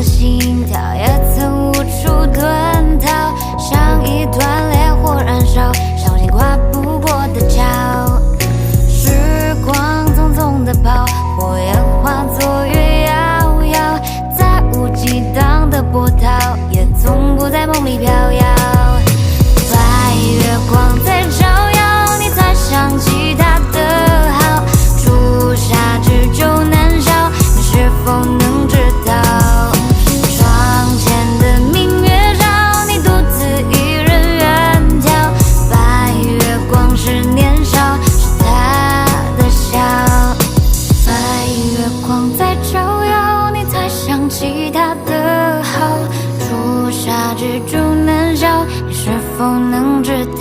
的心跳也曾无处遁逃，像一团烈火燃烧，烧尽跨不过的桥。时光匆匆地跑，火焰化作月遥遥，再无激荡的波涛，也从不在梦里飘摇。白月光在照耀，你才想起他的好，朱砂痣就难烧，你是否能知道？窗前的明月照，你独自一人远眺，白月光是年少，是他的笑。白月光在照耀，你才想起他的好，朱砂痣就难烧，你是否能知道？